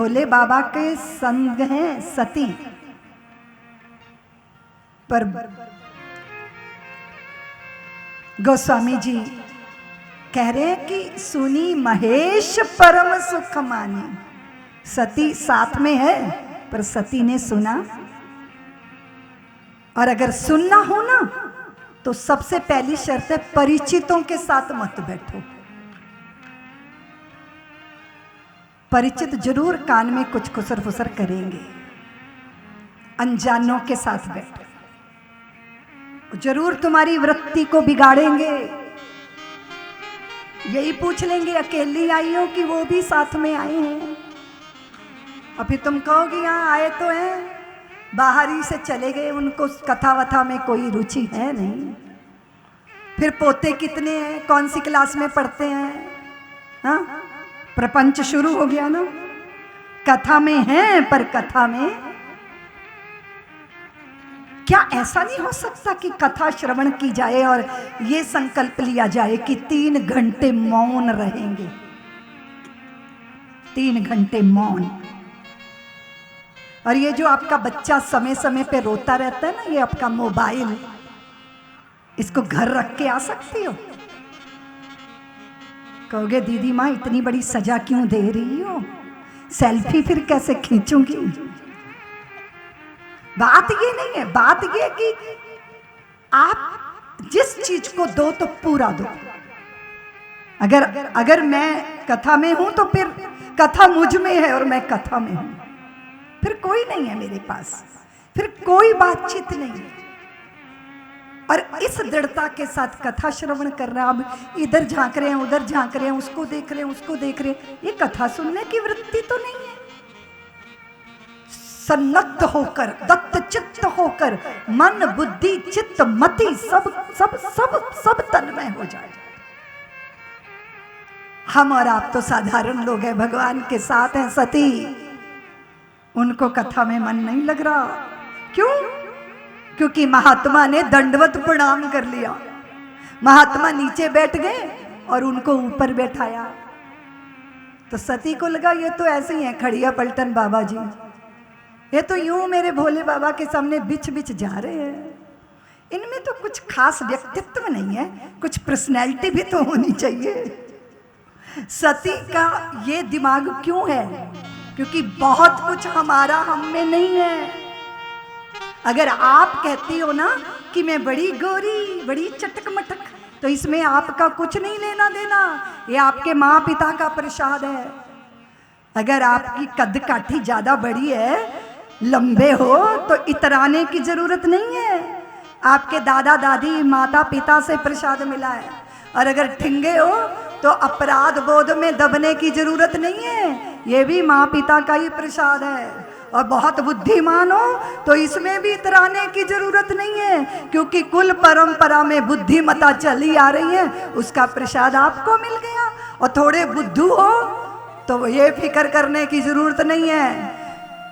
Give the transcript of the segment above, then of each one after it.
भोले बाबा के संग हैं सती, पर गोस्वामी जी कह रहे हैं कि सुनी महेश परम सुख मानी। सती साथ में है पर सती ने सुना। और अगर सुनना हो ना तो सबसे पहली शर्त है परिचितों के साथ मत बैठो। परिचित जरूर कान में कुछ खुसर फुसर करेंगे, अनजानों के साथ बैठो, जरूर तुम्हारी वृत्ति को बिगाड़ेंगे। यही पूछ लेंगे अकेली आई हो कि वो भी साथ में आए हैं, और फिर तुम कहोगे यहाँ आए तो हैं, बाहर ही से चले गए, उनको कथा वथा में कोई रुचि है नहीं। फिर पोते कितने हैं, कौन सी क्लास में पढ़ते हैं? हाँ, प्रपंच शुरू हो गया ना। कथा में हैं पर कथा में क्या ऐसा नहीं हो सकता कि कथा श्रवण की जाए और ये संकल्प लिया जाए कि 3 घंटे मौन रहेंगे, 3 घंटे मौन। और ये जो आपका बच्चा समय समय पे रोता रहता है ना, ये आपका मोबाइल, इसको घर रख के आ सकती हो? कहोगे दीदी माँ इतनी बड़ी सजा क्यों दे रही हो, सेल्फी फिर कैसे खींचूंगी? बात ये नहीं है, बात ये कि आप जिस चीज को दो तो पूरा दो। अगर मैं कथा में हूं तो फिर कथा मुझ में है और मैं कथा में हूं, फिर कोई नहीं है मेरे पास, फिर कोई बातचीत नहीं है। और इस दृढ़ता के साथ कथा श्रवण कर रहा, अब इधर झांक रहे हैं, उधर झांक रहे हैं, उसको देख रहे हैं, उसको देख रहे हैं, ये कथा सुनने की वृत्ति तो नहीं है। सन्नद्ध होकर, दत्त चित्त होकर, मन बुद्धि चित्त मति सब सब सब सब तन्मय हो जाए। हम और आप तो साधारण लोग हैं, भगवान के साथ हैं सती, उनको कथा में मन नहीं लग रहा। क्यों? क्योंकि महात्मा ने दंडवत प्रणाम कर लिया। महात्मा नीचे बैठ गए और उनको ऊपर बैठाया। तो सती को लगा ये तो ऐसे ही है खड़िया पलटन बाबा जी, ये तो यूं मेरे भोले बाबा के सामने बिछ बिछ जा रहे हैं, इनमें तो कुछ खास व्यक्तित्व नहीं है, कुछ पर्सनैलिटी भी तो होनी चाहिए। सती का ये दिमाग क्यों है? क्योंकि बहुत कुछ हमारा हम में नहीं है। अगर आप कहती हो ना कि मैं बड़ी गोरी, बड़ी चटक मटक, तो इसमें आपका कुछ नहीं लेना देना, ये आपके माँ पिता का प्रसाद है। अगर आपकी कद काठी ज्यादा बड़ी है, लंबे हो, तो इतराने की जरूरत नहीं है, आपके दादा दादी माता पिता से प्रसाद मिला है। और अगर ठिंगे हो तो अपराध बोध में दबने की जरूरत नहीं है, ये भी माँ पिता का ही प्रसाद है। और बहुत बुद्धिमान हो तो इसमें भी इतराने की जरूरत नहीं है, क्योंकि कुल परंपरा में बुद्धिमता चली आ रही है, उसका प्रसाद आपको मिल गया। और थोड़े बुद्धू हो तो ये फिक्र करने की जरूरत नहीं है,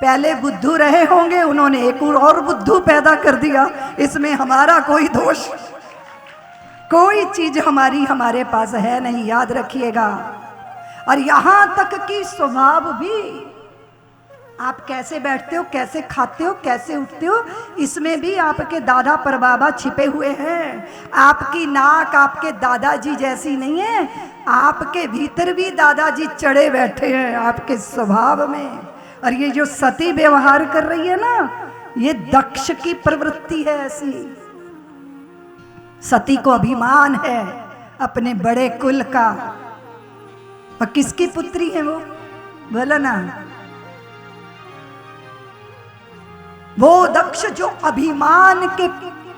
पहले बुद्धू रहे होंगे, उन्होंने एक और बुद्धू पैदा कर दिया, इसमें हमारा कोई दोष, कोई चीज हमारे पास है नहीं, याद रखिएगा। और यहां तक कि स्वभाव भी, आप कैसे बैठते हो, कैसे खाते हो, कैसे उठते हो, इसमें भी आपके दादा परबाबा छिपे हुए हैं। आपकी नाक आपके दादाजी जैसी नहीं है, आपके भीतर भी दादाजी चढ़े बैठे हैं आपके स्वभाव में। और ये जो सती व्यवहार कर रही है ना, ये दक्ष की प्रवृत्ति है ऐसी। सती को अभिमान है अपने बड़े कुल का। और किसकी पुत्री है वो, बोलो ना? वो दक्ष जो अभिमान के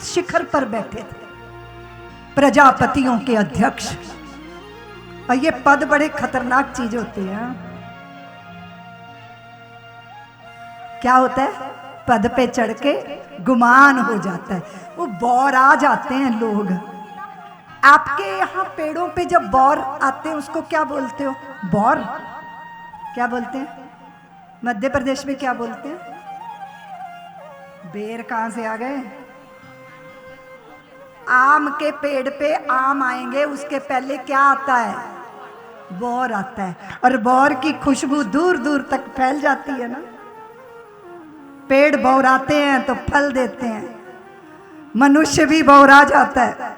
शिखर पर बैठे थे, प्रजापतियों के अध्यक्ष। और ये पद बड़े खतरनाक चीज होती है। क्या होता है? पद पे चढ़ के गुमान हो जाता है, वो बौर आ जाते हैं लोग। आपके यहाँ पेड़ों पे जब बौर आते हैं उसको क्या बोलते हो? बौर क्या बोलते हैं? मध्य प्रदेश में क्या बोलते हैं? बेर कहां से आ गए? आम के पेड़ पे आम आएंगे, उसके पहले क्या आता है? बौर आता है, और बौर की खुशबू दूर दूर तक फैल जाती है ना। पेड़ बौराते हैं तो फल देते हैं, मनुष्य भी बौरा जाता है।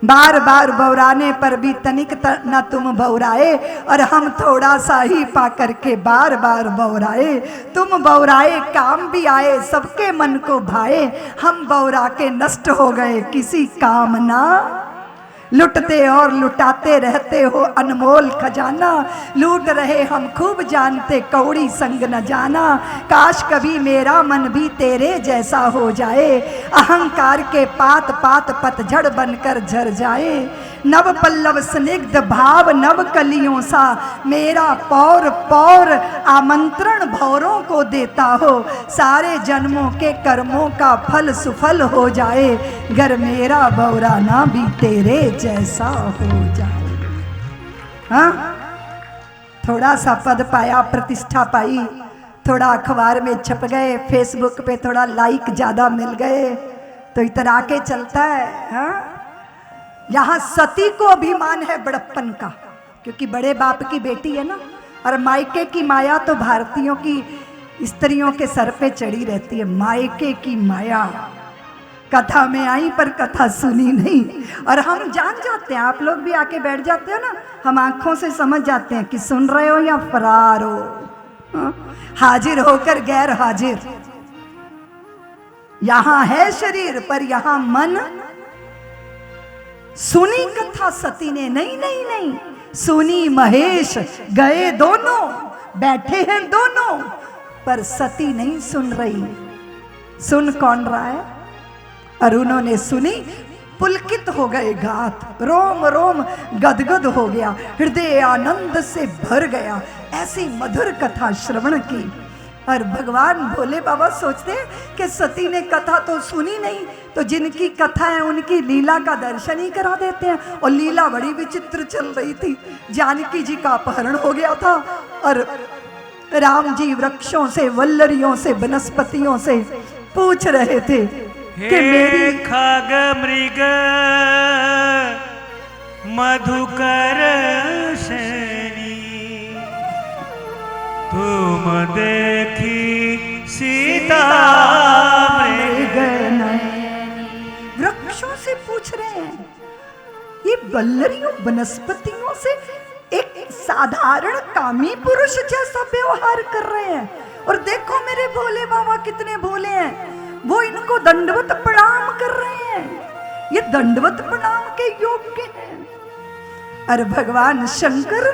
बार बार बौराने पर भी तनिक न तुम बौराए, और हम थोड़ा सा ही पा करके बार बार बौराए। तुम बौराए काम भी आए, सबके मन को भाए, हम बौरा के नष्ट हो गए किसी काम ना। लुटते और लुटाते रहते हो अनमोल खजाना, लूट रहे हम खूब जानते कौड़ी संग न जाना। काश कभी मेरा मन भी तेरे जैसा हो जाए, अहंकार के पात पात पतझड़ बनकर झर जाए। नव पल्लव स्निग्ध भाव नव कलियों सा, मेरा पौर पौर आमंत्रण भौरों को देता हो। सारे जन्मों के कर्मों का फल सुफल हो जाए, गर मेरा बौराना भी तेरे जैसा हो जाए। हाँ, थोड़ा सा पद पाया, प्रतिष्ठा पाई, थोड़ा अखबार में छप गए, फेसबुक पे थोड़ा लाइक ज्यादा मिल गए, तो इतरा के चलता है। हाँ, यहाँ सती को अभिमान है बड़प्पन का, क्योंकि बड़े बाप की बेटी है ना, और मायके की माया तो भारतीयों की स्त्रियों के सर पे चढ़ी रहती है। मायके की माया कथा में आई पर कथा सुनी नहीं, और हम जान जाते हैं, आप लोग भी आके बैठ जाते हो ना, हम आंखों से समझ जाते हैं कि सुन रहे हो या फरार हो। हाजिर होकर गैर हाजिर, यहां है शरीर पर यहां मन। सुनी कथा सती ने, नहीं नहीं नहीं, सुनी महेश, गए दोनों, बैठे हैं दोनों, पर सती नहीं सुन रही। सुन कौन रहा है? और उन्होंने सुनी, पुलकित हो गए गात, रोम रोम गदगद हो गया, हृदय आनंद से भर गया। ऐसी मधुर कथा श्रवण की। और भगवान भोले बाबा सोचते हैं कि सती ने कथा तो सुनी नहीं, तो जिनकी कथा है उनकी लीला का दर्शन ही करा देते हैं। और लीला बड़ी विचित्र चल रही थी। जानकी जी का अपहरण हो गया था, और राम जी वृक्षों से, वल्लरियों से, वनस्पतियों से पूछ रहे थे कि मेरी खग मृग मधुकर श्रेणी, तुम देखी सीता मृग नयनी। वृक्षों से पूछ रहे हैं, ये वल्लरियों वनस्पतियों से एक साधारण कामी पुरुष जैसा व्यवहार कर रहे हैं। और देखो मेरे भोले बाबा कितने भोले हैं, वो इनको दंडवत प्रणाम कर रहे हैं। ये दंडवत प्रणाम के योग्य हैं। और भगवान शंकर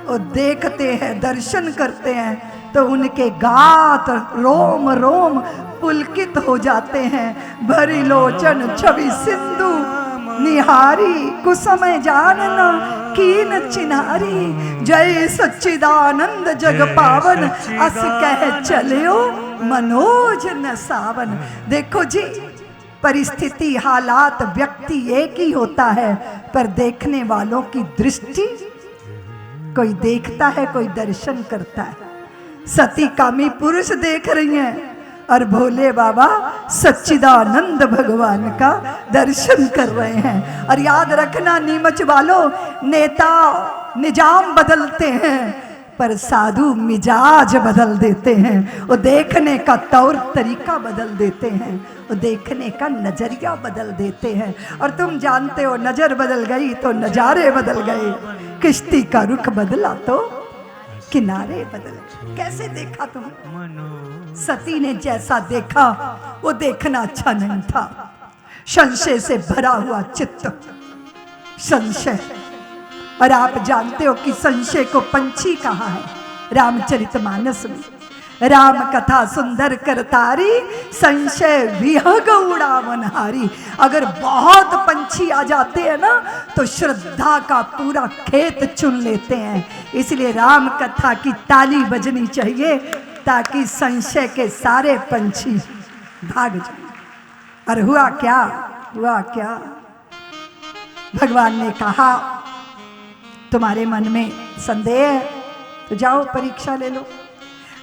वो देखते हैं, दर्शन करते हैं, तो उनके गात रोम रोम पुलकित हो जाते हैं। भरी लोचन छवि सिंधु निहारी, कुसमय जानना कीन चिन्हारी। जय सच्चिदानंद जग पावन, अस कह चलियो मनोज न सावन। देखो जी, परिस्थिति, हालात, व्यक्ति एक ही होता है, पर देखने वालों की दृष्टि, कोई देखता है, कोई दर्शन करता है। सती कामी पुरुष देख रही हैं, और भोले बाबा सच्चिदानंद भगवान का दर्शन कर रहे हैं। और याद रखना नीमच वालों, नेता निजाम बदलते हैं, पर साधु मिजाज बदल देते हैं। वो देखने का तौर तरीका बदल देते हैं, वो देखने का नजरिया बदल देते हैं। और तुम जानते हो, नजर बदल गई तो नजारे बदल गए, किश्ती का रुख बदला तो किनारे बदल गए। कैसे देखा तुम? सती ने जैसा देखा वो देखना अच्छा नहीं था। संशय से भरा हुआ चित्त, संशय। और आप जानते हो कि संशय को पंछी कहा है रामचरितमानस में। राम कथा सुंदर करतारी, संशय विहग उड़ावनहारी। अगर बहुत पंछी आ जाते हैं ना, तो श्रद्धा का पूरा खेत चुन लेते हैं। इसलिए राम कथा की ताली बजनी चाहिए, ताकि संशय के सारे पंछी भाग जाए। और हुआ क्या? हुआ क्या? भगवान ने कहा, तुम्हारे मन में संदेह है तो जाओ परीक्षा ले लो।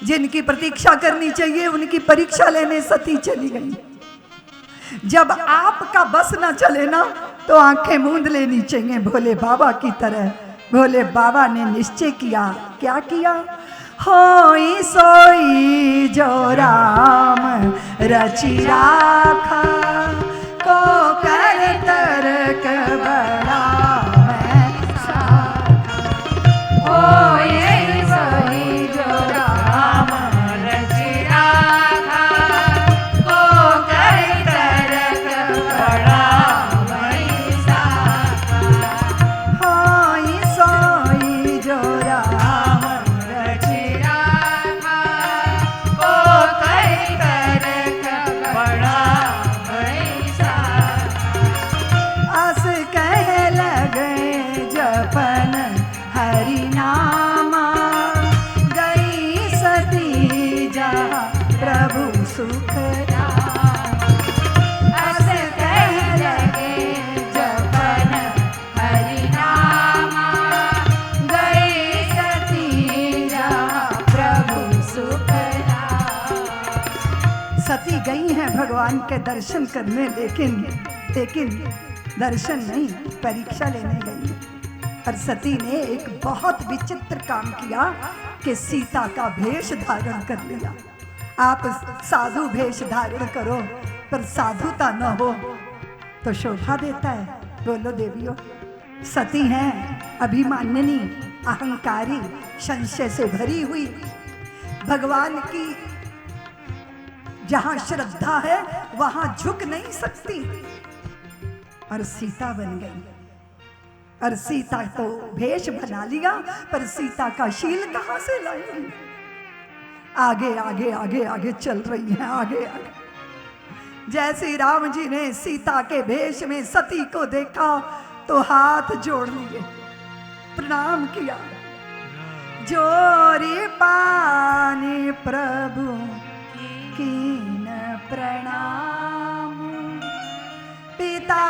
जिनकी प्रतीक्षा करनी चाहिए उनकी परीक्षा लेने सती चली गई। जब आपका बस ना चले ना, तो आंखें मूंद लेनी चाहिए भोले बाबा की तरह, भोले बाबा ने निश्चय किया, क्या किया? होई सोई जो राम रचि राखा, को कर तरक बड़ा मैं साखा। होई सोई जो राम रचि राखा, को कर तरक बड़ा मैं साखा। होई सोई जो राम रचि राखा, को कर तरक बड़ा मैं साखा। अस कह लगे जपन हरि नामा, गई सती जा प्रभु सुख राम। अस कह लगे जपन हरि नामा, गई सती जा प्रभु सुख राम। सती गई हैं भगवान के दर्शन करने, लेकिन दर्शन नहीं, परीक्षा लेने गई। और सती ने एक बहुत विचित्र काम किया कि सीता का भेष धारण कर लिया। आप साधु भेष धारण करो पर साधुता न हो तो शोभा देता है। बोलो देवियों, सती हैं अभिमानिनी, अहंकारी, संशय से भरी हुई। भगवान की जहां श्रद्धा है वहां झुक नहीं सकती, और सीता बन गई। और सीता तो भेष बना लिया, पर सीता का शील कहां से लाएंगी? आगे आगे आगे आगे चल रही हैं, आगे आगे। जैसे राम जी ने सीता के भेष में सती को देखा तो हाथ जोड़ लिए, प्रणाम किया। जोरी पानी प्रभु कीन प्रणाम, पिता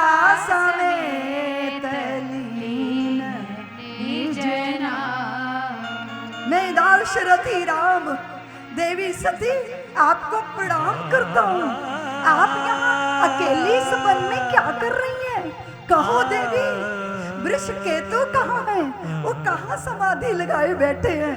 समेत लीन निज नाम। मैं दाशरथी राम, देवी सती आपको प्रणाम करता हूँ। आप यहाँ अकेली इस वन में क्या कर रही हैं? कहो देवी, वृषकेतु कहाँ है? वो कहाँ समाधि लगाए बैठे हैं?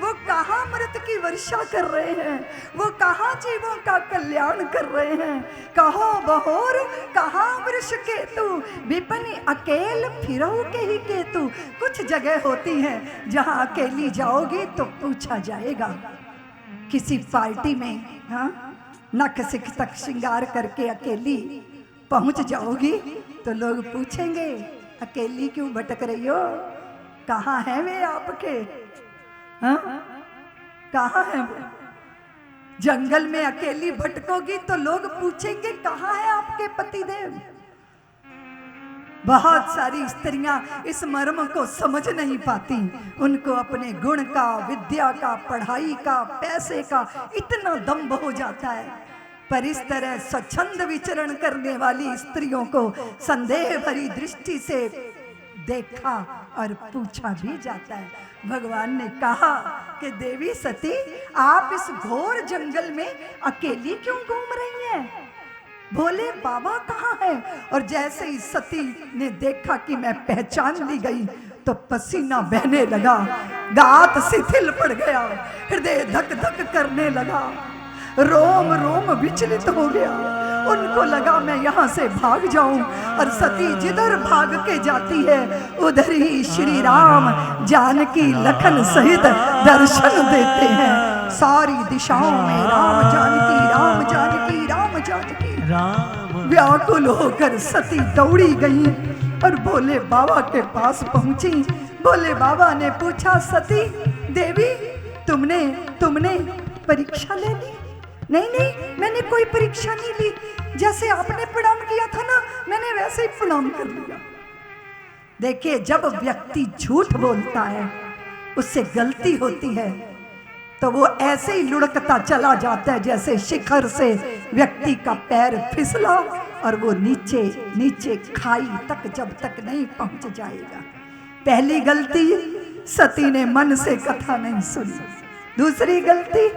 वो कहाँ अमृत की वर्षा कर रहे हैं? वो कहाँ जीवों का कल्याण कर रहे हैं? कहो बहोर, कहाँ वृषकेतु? विपनि अकेल फिरहु के ही केतु। कुछ जगह होती हैं जहाँ अकेली जाओगी तो पूछा जाएगा। किसी पार्टी में नख सिख तक श्रृंगार करके अकेली पहुंच जाओगी तो लोग पूछेंगे, अकेली क्यों भटक रही हो? कहाँ है वे आपके? कहाँ है वो? जंगल में अकेली भटकोगी तो लोग पूछेंगे, कहाँ है आपके पतिदेव? बहुत सारी स्त्रियां इस मर्म को समझ नहीं पाती। उनको अपने गुण का, विद्या का, पढ़ाई का, पैसे का इतना दंभ हो जाता है। पर इस तरह स्वच्छंद विचरण करने वाली स्त्रियों को संदेह भरी दृष्टि से देखा और पूछा भी जाता है। भगवान ने कहा कि देवी सती, आप इस घोर जंगल में अकेली क्यों घूम रही हैं? भोले बाबा कहाँ है? और जैसे ही सती ने देखा कि मैं पहचान ली गई तो पसीना बहने लगा, गात शिथिल पड़ गया, हृदय धक धक करने लगा, रोम रोम विचलित हो गया। उनको लगा मैं यहाँ से भाग जाऊं, और सती जिधर भाग के जाती है उधर ही श्री राम जानकी लखन सहित दर्शन देते हैं। सारी दिशाओं में राम जानकी, राम जानकी, राम जानकी। व्याकुल होकर सती दौड़ी गई और भोले बाबा के पास पहुंची। भोले बाबा ने पूछा, सती देवी, तुमने परीक्षा ले ली? नहीं, मैंने कोई परीक्षा नहीं ली। जैसे आपने प्रणाम किया था ना, मैंने वैसे ही प्रणाम कर लिया। देखिए, जब व्यक्ति झूठ बोलता है, उससे गलती होती है तो वो ऐसे ही लुढ़कता चला जाता है जैसे शिखर से व्यक्ति का पैर फिसला और वो नीचे नीचे खाई तक जब तक नहीं पहुंच जाएगा। पहली गलती, सती ने मन से कथा नहीं सुनी। दूसरी गलती,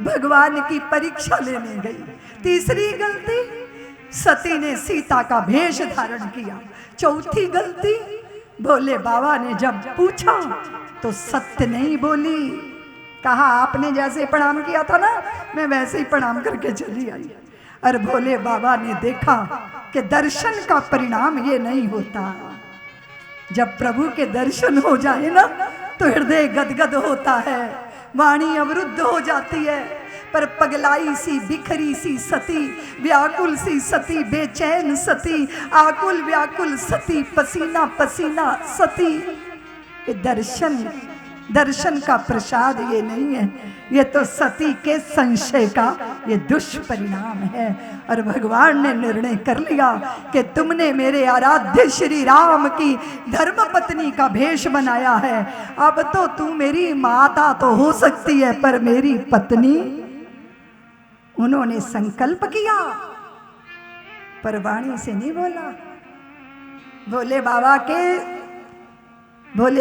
भगवान की परीक्षा लेने गई। तीसरी गलती, सती ने सीता का भेष धारण किया। चौथी गलती, भोले बाबा ने जब पूछा तो सत्य नहीं बोली। कहा आपने जैसे प्रणाम किया था ना, मैं वैसे ही प्रणाम करके चली आई। और भोले बाबा ने देखा कि दर्शन का परिणाम ये नहीं होता। जब प्रभु के दर्शन हो जाए ना तो हृदय गदगद होता है, वाणी अवरुद्ध हो जाती है। पर पगलाई सी बिखरी सी सती, व्याकुल सी सती, बेचैन सती, आकुल व्याकुल सती, पसीना पसीना सती। ये दर्शन का प्रसाद ये नहीं है, ये तो सती के संशय का ये दुष्परिणाम है। और भगवान ने निर्णय कर लिया कि तुमने मेरे आराध्य श्री राम की धर्म पत्नी का भेष बनाया है, अब तो तू मेरी माता तो हो सकती है पर मेरी पत्नी। उन्होंने संकल्प किया पर वाणी से नहीं बोला। भोले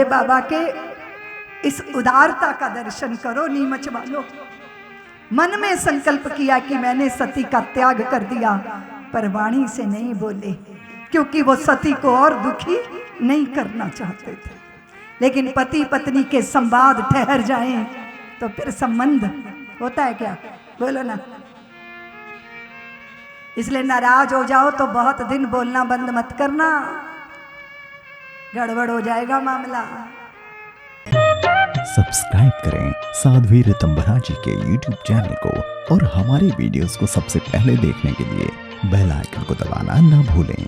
बाबा के इस उदारता का दर्शन करो नीमच वालों। मन में संकल्प किया कि मैंने सती का त्याग कर दिया, पर वाणी से नहीं बोले, क्योंकि वो सती को और दुखी नहीं करना चाहते थे। लेकिन पति पत्नी के संवाद ठहर जाएं तो फिर संबंध होता है क्या? बोलो ना। इसलिए नाराज हो जाओ तो बहुत दिन बोलना बंद मत करना, गड़बड़ हो जाएगा मामला। सब्सक्राइब करें साध्वी ऋतंभरा जी के YouTube चैनल को और हमारे वीडियोस को सबसे पहले देखने के लिए बेल आइकन को दबाना न भूलें।